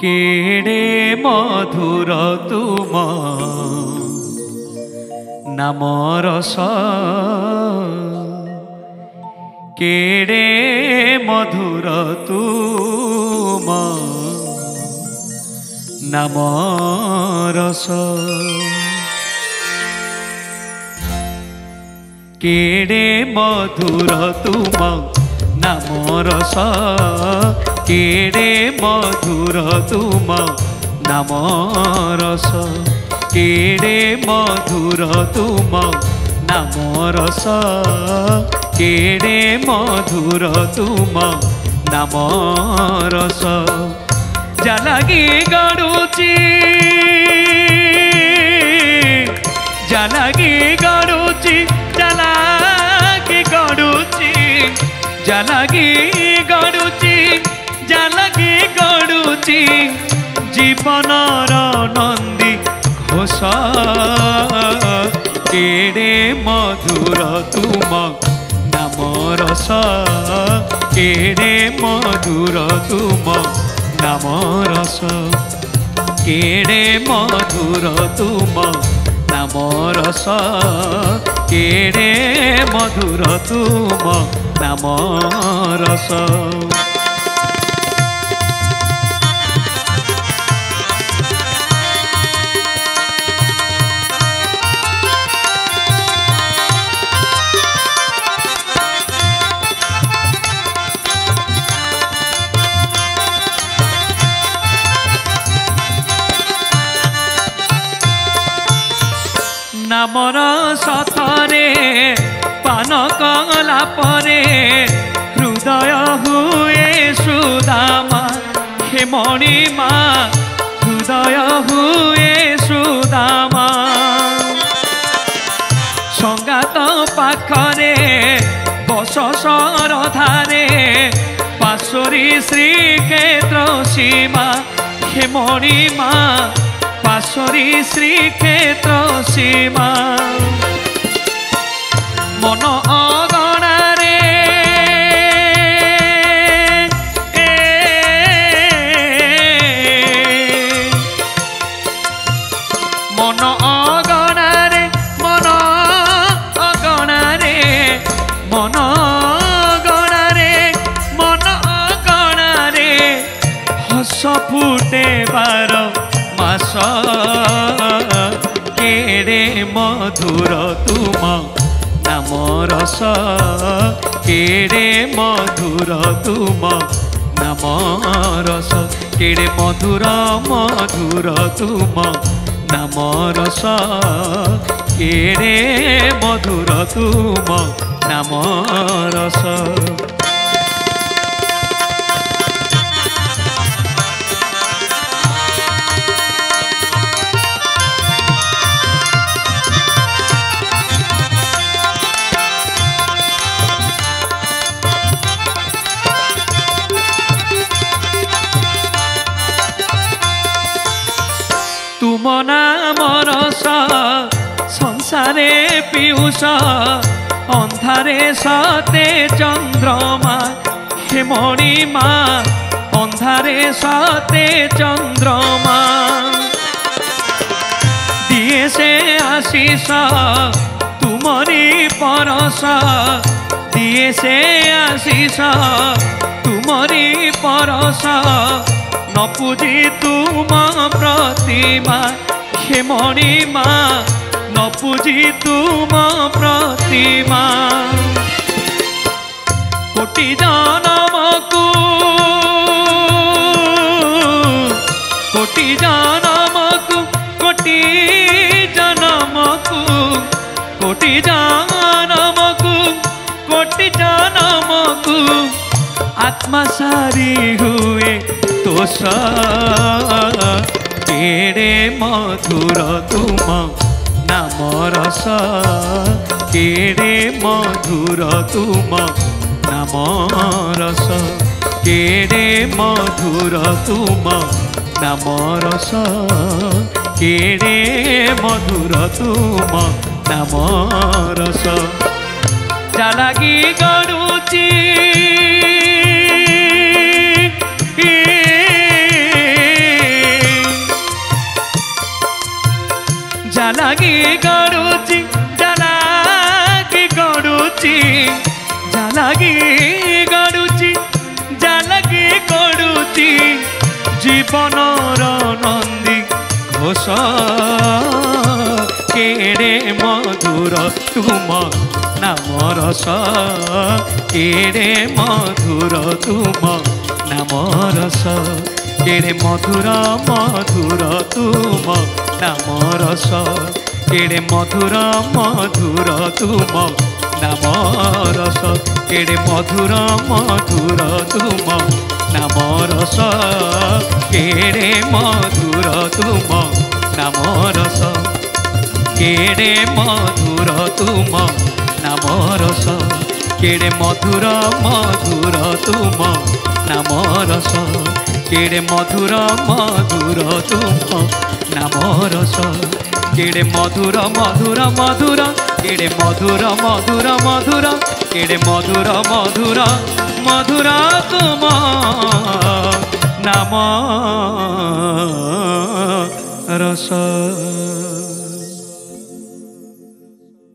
केड़े मधुर तुम नाम रस केड़े मधुर तुम नाम रस केड़े मधुर तुम नाम रस केड़े मधुर तुम नाम रस केड़े मधुर तुम नाम रस केड़े मधुर तुम नाम रस जलगी गड़ुची जलगी गड़ुची जलगी गड़ुची जलगी गड़ुची जलगी गड़ुची जीवनर नंदी घोष केड़े मधुर तुम नाम रस केड़े मधुर तुम नाम रस केड़े मधुर तुम नाम रस केड़े मधुर तुम नाम रस नामर सथरे पान कला परे हृदय हुए सुदामा हे मणिमा हृदय हुए सुदामा संगात पाखरे बस सरधारे पाशरी श्रीक्षेत्र सीमा हे मणिमा पाशरी श्रीक्षेत्र सीमा मन अगणारे मन अगणारे मन अगणारे मन अगणारे मन अगणारे हस फुटे बार मास केड़े मधुर तुम नाम रस केड़े मधुर तुम नाम रस केड़े मधुर मधुर तुम नाम रस केड़े मधुर तुम नाम रस तुम नाम रस संसारे पीयूष अंधारे सते चंद्रमा हे मणिमा अंधारे सते चंद्रमा दिए से आशीष तुमरी परस दिए से आशीष तुमरी परस न पूजी तुम प्रतिमा हे मणिमा न पूजी तुम प्रतिमा कोटि जनमकु कोटि जनमकु कोटि जनमकु कोटि जनमकु कोटि जनमकु आत्मा सारी हुए तोष केड़े मधुर तुम नाम रस केड़े मधुर तुम नाम रस केड़े मधुर तुम नाम रस केड़े मधुर तुम नाम रस जलगी गड़ुची বনর নন্দী ঘোষ কেড়ে মধুর তুম নাম রস কেড়ে মধুর তুম নাম রস কেড়ে মধুর মধুর তুম নাম রস কেড়ে মধুর মধুর তুম নাম রস কেড়ে মধুর মধুর তুম নাম রস কেড়ে মধুর তুম নাম রস কেড়ে মধুর তুম নাম রস কেড়ে মধুর মধুর তুম নাম রস কেড়ে মধুর মধুর তুম নাম রস কেড়ে মধুর মধুর মধুর কেড়ে মধুর মধুর মধুর কেড়ে মধুর মধুর মধুর তুম নাম রস।